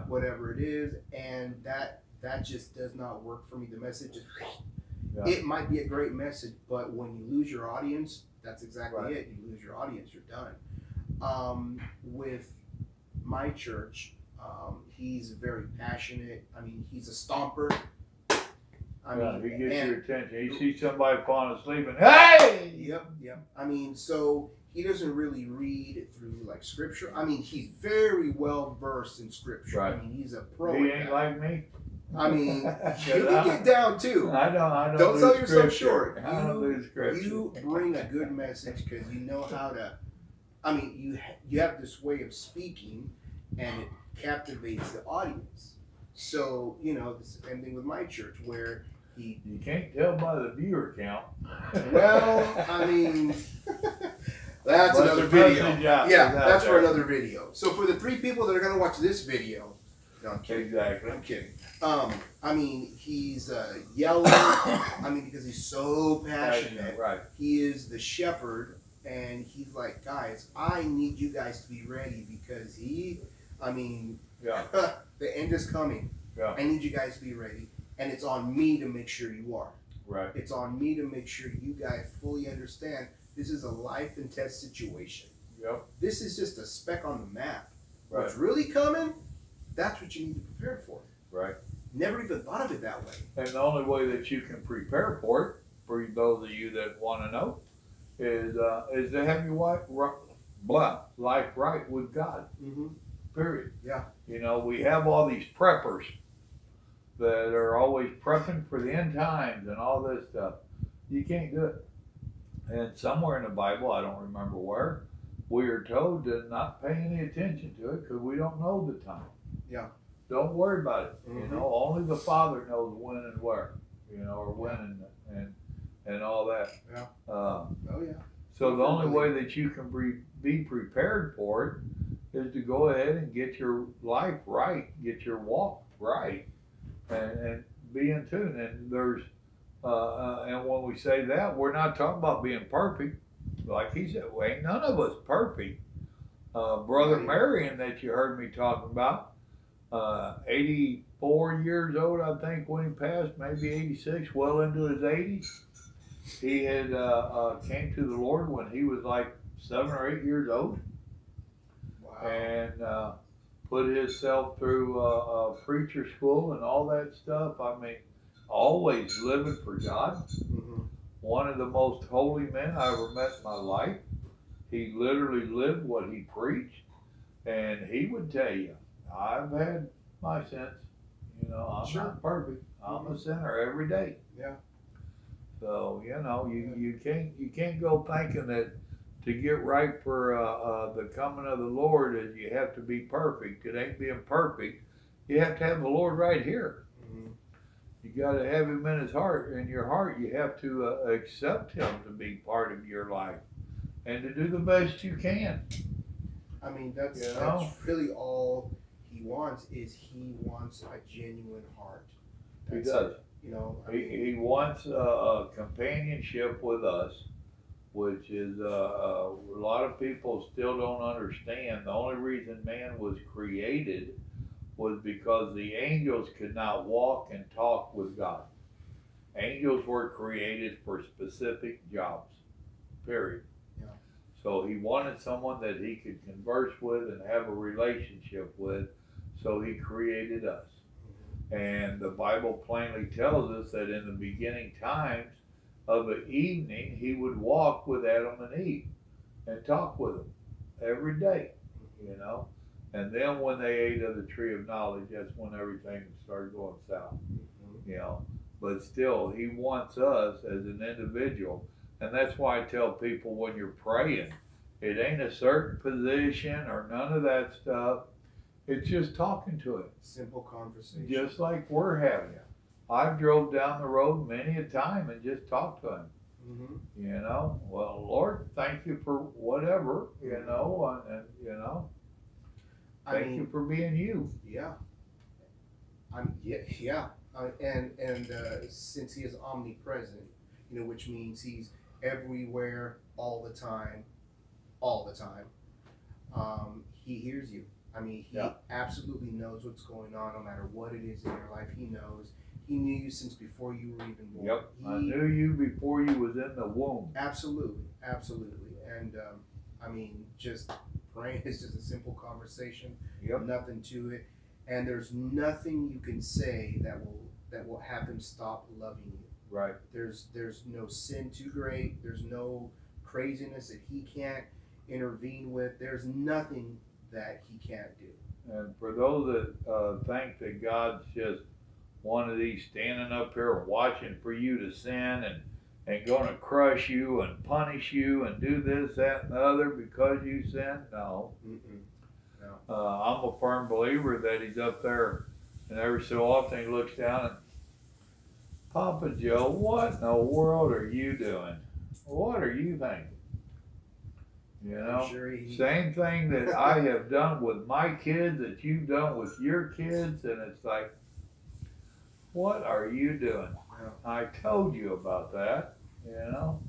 [SPEAKER 2] whatever it is, and that just does not work for me. The message is, it might be a great message, but when you lose your audience, that's exactly it. You lose your audience, you're done. With my church, he's very passionate. I mean, he's a stomper.
[SPEAKER 1] He gets your attention. You see somebody falling asleep and, hey!
[SPEAKER 2] Yep. I mean, so he doesn't really read through like scripture. I mean, he's very well versed in scripture.
[SPEAKER 1] Right.
[SPEAKER 2] I mean, he's a pro.
[SPEAKER 1] He ain't like me.
[SPEAKER 2] I mean, you can get down too.
[SPEAKER 1] I
[SPEAKER 2] don't sell yourself short.
[SPEAKER 1] I don't lose scripture.
[SPEAKER 2] You bring a good message because you know how to. I mean, you have this way of speaking, and it captivates the audience. So it's the same thing with my church where
[SPEAKER 1] you can't tell by the viewer count.
[SPEAKER 2] Well, I mean, that's another video. Yeah, that's for another video. So for the 3 people that are going to watch this video, no, I'm kidding.
[SPEAKER 1] Exactly.
[SPEAKER 2] I'm kidding. I mean, he's yelling. I mean, because he's so passionate.
[SPEAKER 1] Right.
[SPEAKER 2] He is the shepherd, and he's like, guys, I need you guys to be ready because the end is coming.
[SPEAKER 1] Yeah.
[SPEAKER 2] I need you guys to be ready. And it's on me to make sure you are.
[SPEAKER 1] Right.
[SPEAKER 2] It's on me to make sure you guys fully understand this is a life and test situation.
[SPEAKER 1] Yep.
[SPEAKER 2] This is just a speck on the map.
[SPEAKER 1] Right.
[SPEAKER 2] What's really coming, that's what you need to prepare for.
[SPEAKER 1] Right.
[SPEAKER 2] Never even thought of it that way.
[SPEAKER 1] And the only way that you can prepare for it, for those of you that want to know, is to have your life right with God.
[SPEAKER 2] Mm-hmm.
[SPEAKER 1] Period.
[SPEAKER 2] Yeah.
[SPEAKER 1] We have all these preppers that are always prepping for the end times and all this stuff. You can't do it. And somewhere in the Bible, I don't remember where, we are told to not pay any attention to it because we don't know the time.
[SPEAKER 2] Yeah.
[SPEAKER 1] Don't worry about it.
[SPEAKER 2] Mm-hmm.
[SPEAKER 1] Only the Father knows when and where, or when and all that.
[SPEAKER 2] Yeah.
[SPEAKER 1] Oh
[SPEAKER 2] yeah.
[SPEAKER 1] So the only way that you can be prepared for it is to go ahead and get your life right, get your walk right, and be in tune. And there's and when we say that, we're not talking about being perfect. Like he said, ain't none of us perfect. Brother Marion that you heard me talking about, 84 years old, I think, when he passed, maybe 86, well into his 80s. He had came to the Lord when he was like 7 or 8 years old. Wow. And put himself through preacher school and all that stuff. I mean, always living for God.
[SPEAKER 2] Mm-hmm.
[SPEAKER 1] One of the most holy men I ever met in my life. He literally lived what he preached. And he would tell you, I've had my sins. I'm not perfect. I'm a sinner every day.
[SPEAKER 2] Yeah.
[SPEAKER 1] So, you can't go thinking that to get right for the coming of the Lord is you have to be perfect. It ain't being perfect. You have to have the Lord right here.
[SPEAKER 2] Mm-hmm.
[SPEAKER 1] You got to have him in his heart. In your heart, you have to accept him to be part of your life and to do the best you can.
[SPEAKER 2] I mean, that's really all he wants is he wants a genuine heart.
[SPEAKER 1] He does. He wants a companionship with us, which is a lot of people still don't understand. The only reason man was created was because the angels could not walk and talk with God. Angels were created for specific jobs, period.
[SPEAKER 2] Yeah.
[SPEAKER 1] So he wanted someone that he could converse with and have a relationship with, so he created us. And the Bible plainly tells us that in the beginning times of the evening, he would walk with Adam and Eve and talk with them every day, And then when they ate of the tree of knowledge, that's when everything started going south.
[SPEAKER 2] Mm-hmm.
[SPEAKER 1] You know, but still, he wants us as an individual, and that's why I tell people when you're praying, it ain't a certain position or none of that stuff. It's just talking to him,
[SPEAKER 2] Simple conversation.
[SPEAKER 1] just like we're having. I've drove down the road many a time and just talked to him.
[SPEAKER 2] Mm-hmm.
[SPEAKER 1] You know, well, Lord, thank you for whatever. You know, and you know, thank you for being you.
[SPEAKER 2] Yeah. Since he is omnipresent, you know, which means he's everywhere all the time, he hears you. I mean, he absolutely knows what's going on, no matter what it is in your life. He knows. He knew you since before you were even born.
[SPEAKER 1] Yep, I knew you before you was in the womb.
[SPEAKER 2] Absolutely. And I mean, just praying is just a simple conversation.
[SPEAKER 1] Yep.
[SPEAKER 2] Nothing to it, and there's nothing you can say that will have him stop loving you.
[SPEAKER 1] Right.
[SPEAKER 2] There's no sin too great. There's no craziness that he can't intervene with. There's nothing that he can't do.
[SPEAKER 1] And for those that think that God's just one of these standing up here watching for you to sin and going to crush you and punish you and do this, that, and the other because you sin, no.
[SPEAKER 2] Mm-mm. No.
[SPEAKER 1] I'm a firm believer that he's up there, and every so often he looks down and, Papa Joe, what in the world are you doing? What are you thinking? You know,
[SPEAKER 2] Sure
[SPEAKER 1] same thing that I have done with my kids that you've done with your kids, and it's like, what are you doing?
[SPEAKER 2] Yeah.
[SPEAKER 1] I told you about that, you know.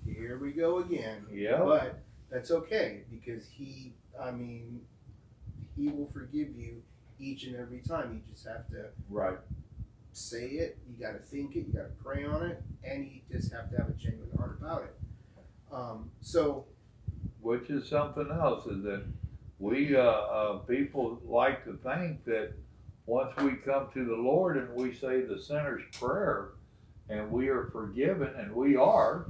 [SPEAKER 2] Here we go again.
[SPEAKER 1] Yeah.
[SPEAKER 2] But that's okay because he will forgive you each and every time. You just have to say it. You got to think it. You got to pray on it, and you just have to have a genuine heart about it.
[SPEAKER 1] Which is something else is that we people like to think that once we come to the Lord and we say the sinner's prayer and we are forgiven, and we are,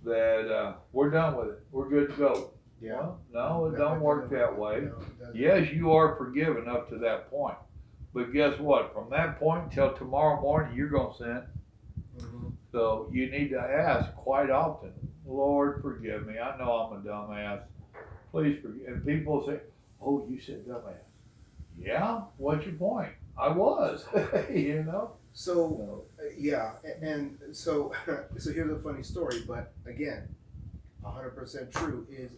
[SPEAKER 1] that we're done with it. We're good to go.
[SPEAKER 2] Yeah.
[SPEAKER 1] Well, no, it don't work that way.
[SPEAKER 2] No,
[SPEAKER 1] Yes, you are forgiven up to that point. But guess what? From that point till tomorrow morning, you're going to sin.
[SPEAKER 2] Mm-hmm.
[SPEAKER 1] So you need to ask quite often, Lord, forgive me. I know I'm a dumbass. Please forgive. And people say, oh, you said dumbass. Yeah? What's your point? I was, you know?
[SPEAKER 2] So here's a funny story, but again, 100% true, is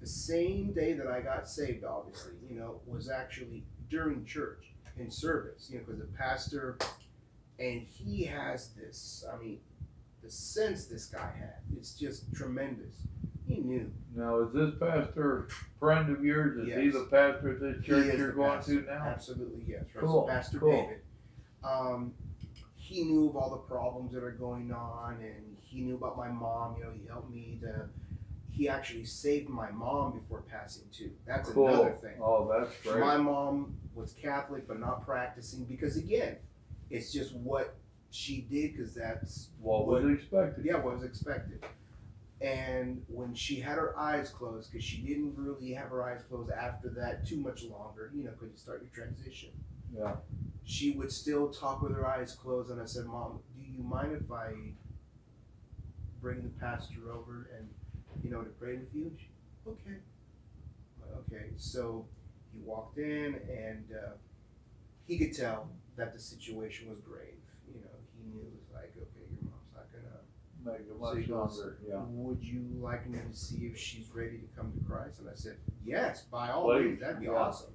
[SPEAKER 2] the same day that I got saved, obviously, you know, was actually during church in service, you know, because the pastor, and he has this, I mean, the sense this guy had, it's just tremendous. He knew.
[SPEAKER 1] Now, is this pastor a friend of yours? Is
[SPEAKER 2] Yes.
[SPEAKER 1] he the pastor at this church you're going
[SPEAKER 2] pastor.
[SPEAKER 1] to now?
[SPEAKER 2] Absolutely, yes. Right.
[SPEAKER 1] Cool.
[SPEAKER 2] So Pastor
[SPEAKER 1] Cool.
[SPEAKER 2] David. He knew of all the problems that are going on, and he knew about my mom. You know, he helped me he actually saved my mom before passing too. That's
[SPEAKER 1] Cool.
[SPEAKER 2] another thing.
[SPEAKER 1] Oh, that's great.
[SPEAKER 2] My mom was Catholic but not practicing because, again, it's just what she did because that's
[SPEAKER 1] What was expected.
[SPEAKER 2] Yeah, what was expected. And when she had her eyes closed, because she didn't really have her eyes closed after that too much longer, you know, because you start your transition.
[SPEAKER 1] Yeah.
[SPEAKER 2] She would still talk with her eyes closed, and I said, Mom, do you mind if I bring the pastor over and, you know, to pray with you? She, okay. Okay, so he walked in, and he could tell that the situation was grave. You know, he knew it was like, okay, your mom's not gonna
[SPEAKER 1] Make it
[SPEAKER 2] so
[SPEAKER 1] much
[SPEAKER 2] he goes,
[SPEAKER 1] longer. Yeah.
[SPEAKER 2] would you like me to see if she's ready to come to Christ? And I said, yes, by all
[SPEAKER 1] Please.
[SPEAKER 2] means, that'd be
[SPEAKER 1] Yeah.
[SPEAKER 2] awesome.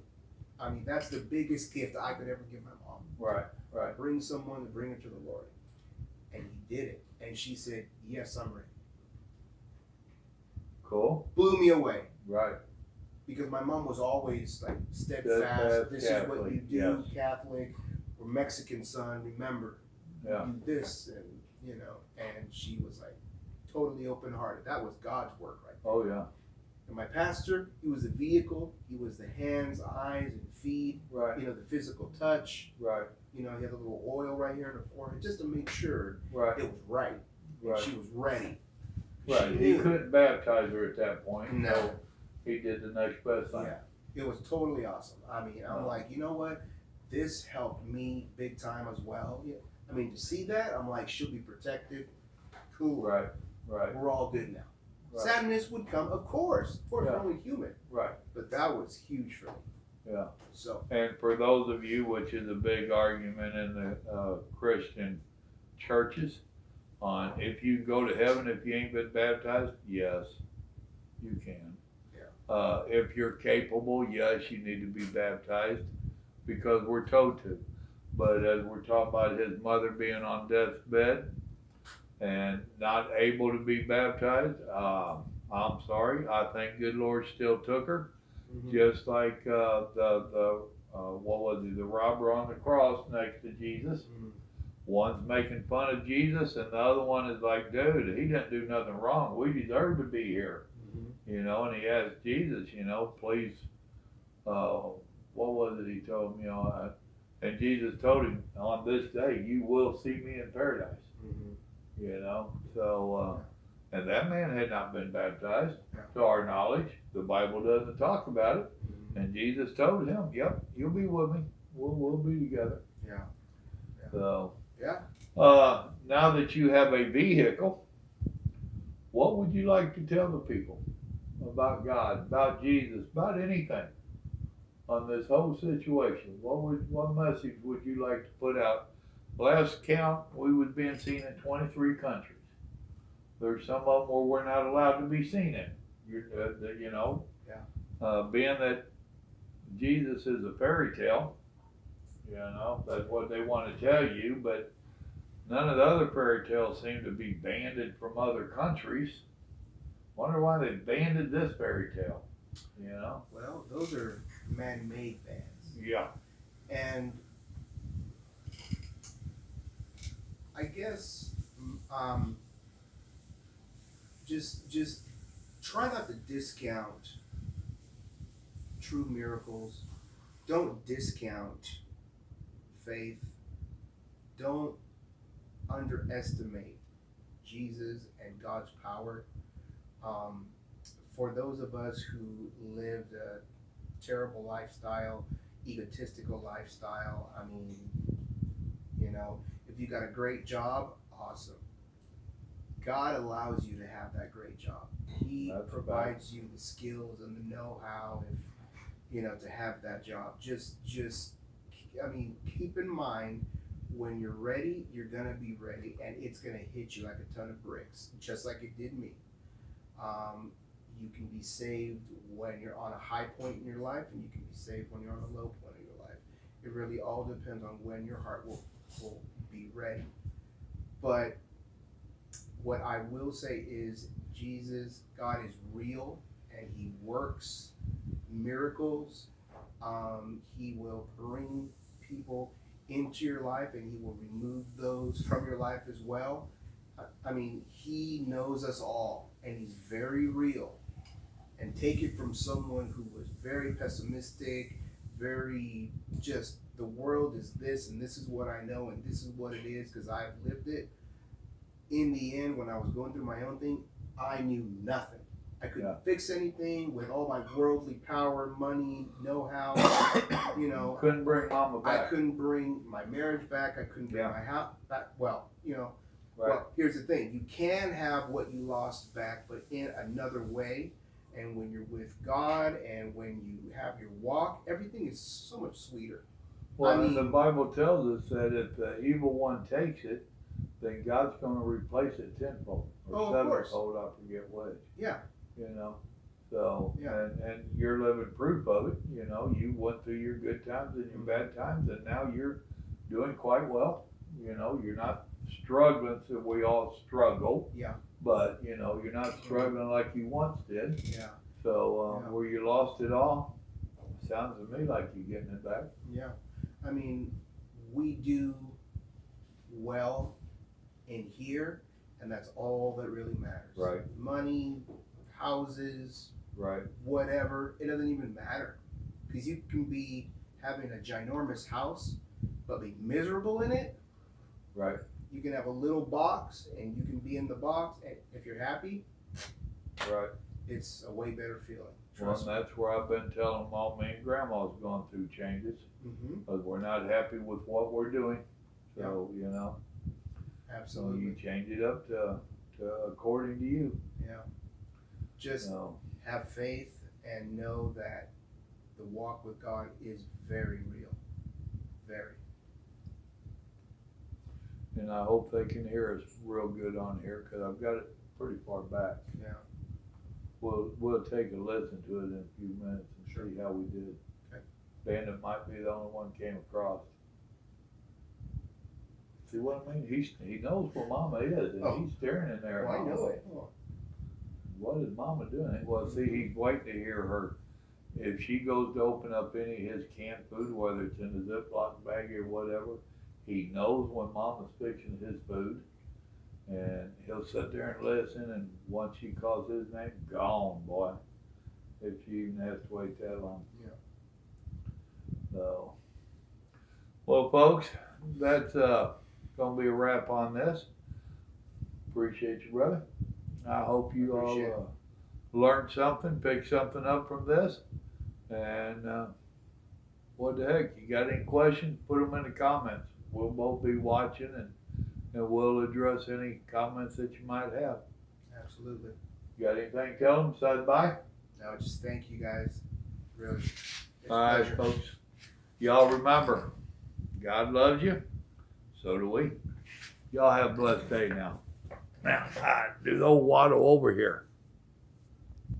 [SPEAKER 2] I mean, that's the biggest gift I could ever give my mom.
[SPEAKER 1] Right. Right.
[SPEAKER 2] Bring someone to bring her to the Lord. And he did it. And she said, yes, I'm ready.
[SPEAKER 1] Cool.
[SPEAKER 2] Blew me away.
[SPEAKER 1] Right.
[SPEAKER 2] Because my mom was always like steadfast.
[SPEAKER 1] Steadfast,
[SPEAKER 2] This is what
[SPEAKER 1] Catholic,
[SPEAKER 2] you do,
[SPEAKER 1] yes.
[SPEAKER 2] Catholic. We're Mexican, son. Remember,
[SPEAKER 1] Yeah.
[SPEAKER 2] you do this, and you know. And she was like totally open-hearted. That was God's work, right there.
[SPEAKER 1] Oh yeah.
[SPEAKER 2] And my pastor, he was the vehicle. He was the hands, eyes, and feet.
[SPEAKER 1] Right.
[SPEAKER 2] You know, the physical touch.
[SPEAKER 1] Right.
[SPEAKER 2] You know, he had a little oil right here in her forehead just to make sure
[SPEAKER 1] Right.
[SPEAKER 2] it was right. And
[SPEAKER 1] Right.
[SPEAKER 2] she was ready.
[SPEAKER 1] Right.
[SPEAKER 2] She
[SPEAKER 1] He
[SPEAKER 2] knew.
[SPEAKER 1] couldn't baptize her at that point.
[SPEAKER 2] No.
[SPEAKER 1] he did the next best thing.
[SPEAKER 2] Yeah, it was totally awesome. I mean, I'm like, you know what? This helped me big time as well. Yeah. I mean, to see that, I'm like, she'll be protected. Cool.
[SPEAKER 1] Right, right.
[SPEAKER 2] We're all good now.
[SPEAKER 1] Right.
[SPEAKER 2] Sadness would come, of course. Of course,
[SPEAKER 1] Yeah.
[SPEAKER 2] we're only human.
[SPEAKER 1] Right.
[SPEAKER 2] But that was huge for me.
[SPEAKER 1] Yeah.
[SPEAKER 2] So.
[SPEAKER 1] And for those of you, which is a big argument in the Christian churches, on if you go to heaven if you ain't been baptized, yes, you can.
[SPEAKER 2] Yeah.
[SPEAKER 1] If you're capable, yes, you need to be baptized because we're told to. But as we're talking about his mother being on death's bed and not able to be baptized, I'm sorry. I think good Lord still took her, just like the what was it, the robber on the cross next to Jesus. One's making fun of Jesus, and the other one is like, dude, he didn't do nothing wrong. We deserve to be here. You know, and he asked Jesus, you know, please, what was it he told me on? And Jesus told him, on this day, you will see me in paradise. You know, so, and that man had not been baptized, to our knowledge. The Bible doesn't talk about it. And Jesus told him, yep, you'll be with me. We'll be together.
[SPEAKER 2] Yeah.
[SPEAKER 1] So,
[SPEAKER 2] yeah.
[SPEAKER 1] Now that you have a vehicle, what would you like to tell the people about God, about Jesus, about anything on this whole situation? What message would you like to put out? Last count, we was being seen in 23 countries. There's some of them where we're not allowed to be seen in. You know, being that Jesus is a fairy tale, you know, that's what they want to tell you, but none of the other fairy tales seem to be banned from other countries. Wonder why they banned this fairy tale, you know?
[SPEAKER 2] Well, those are man-made bans.
[SPEAKER 1] Yeah.
[SPEAKER 2] And I guess just try not to discount true miracles. Don't discount faith. Don't underestimate Jesus and God's power. For those of us who lived a terrible lifestyle, egotistical lifestyle, I mean, you know, if you got a great job, awesome. God allows you to have that great job. He provides you the skills and the know-how, if you know, to have that job. Just, I mean, keep in mind, when you're ready, you're gonna be ready, and it's gonna hit you like a ton of bricks, just like it did me. You can be saved when you're on a high point in your life, and you can be saved when you're on a low point in your life. It really all depends on when your heart will be ready. But what I will say is, Jesus, God is real, and He works miracles. He will bring people into your life, and He will remove those from your life as well. I mean, He knows us all, and He's very real. And take it from someone who was very pessimistic, very just, the world is this, and this is what I know, and this is what it is because I've lived it. In the end, when I was going through my own thing, I knew nothing. I couldn't fix anything with all my worldly power, money, know-how. You know,
[SPEAKER 1] couldn't bring mama back.
[SPEAKER 2] I couldn't bring my marriage back. I couldn't bring my house back. Well, you know, well, here's the thing: you can have what you lost back, but in another way. And when you're with God, and when you have your walk, everything is so much sweeter.
[SPEAKER 1] Well, I mean, the Bible tells us that if the evil one takes it, then God's going to replace it tenfold or sevenfold. I forget which.
[SPEAKER 2] Yeah.
[SPEAKER 1] You know, so and you're living proof of it. You know, you went through your good times and your bad times, and now you're doing quite well. You know, you're not struggling. So we all struggle.
[SPEAKER 2] Yeah.
[SPEAKER 1] But you know, you're not struggling like you once did.
[SPEAKER 2] Yeah.
[SPEAKER 1] So where you lost it all, sounds to me like you're getting it back.
[SPEAKER 2] Yeah. I mean, we do well in here, and that's all that really matters.
[SPEAKER 1] Right.
[SPEAKER 2] Money, houses,
[SPEAKER 1] right,
[SPEAKER 2] whatever, it doesn't even matter. Because you can be having a ginormous house, but be miserable in it.
[SPEAKER 1] Right.
[SPEAKER 2] You can have a little box, and you can be in the box, and if you're happy,
[SPEAKER 1] right,
[SPEAKER 2] it's a way better feeling.
[SPEAKER 1] Well,
[SPEAKER 2] Trust
[SPEAKER 1] and that's where I've been telling Mom and Grandma's gone through changes.
[SPEAKER 2] me. Mm-hmm.
[SPEAKER 1] Because we're not happy with what we're doing. So, you know, so
[SPEAKER 2] Absolutely.
[SPEAKER 1] you change it up to according to you.
[SPEAKER 2] Yeah. Just
[SPEAKER 1] So,
[SPEAKER 2] have faith and know that the walk with God is very real. Very.
[SPEAKER 1] and I hope they can hear us real good on here because I've got it pretty far back.
[SPEAKER 2] Yeah.
[SPEAKER 1] We'll take a listen to it in a few minutes and
[SPEAKER 2] Sure.
[SPEAKER 1] see how we did.
[SPEAKER 2] Okay.
[SPEAKER 1] Bandit might be the only one came across. See what I mean? He knows where Mama is, and
[SPEAKER 2] Oh.
[SPEAKER 1] he's staring in there.
[SPEAKER 2] Well, I know it.
[SPEAKER 1] What is Mama doing? Well, see, he's waiting to hear her. If she goes to open up any of his canned food, whether it's in a Ziploc bag or whatever, he knows when Mama's fixing his food, and he'll sit there and listen. And once she calls his name, gone, boy. If she even has to wait that long.
[SPEAKER 2] Yeah.
[SPEAKER 1] So, well, folks, that's gonna be a wrap on this. Appreciate you, brother. I hope you
[SPEAKER 2] Appreciate
[SPEAKER 1] all learned something, picked something up from this. And what the heck, you got any questions, put them in the comments. We'll both be watching, and we'll address any comments that you might have.
[SPEAKER 2] Absolutely.
[SPEAKER 1] You got anything to tell them besides bye?
[SPEAKER 2] I would just thank you guys. Really. It's a
[SPEAKER 1] All right,
[SPEAKER 2] pleasure.
[SPEAKER 1] folks. Y'all remember, God loves you. So do we. Y'all have a blessed day now. Now, do the old waddle over here.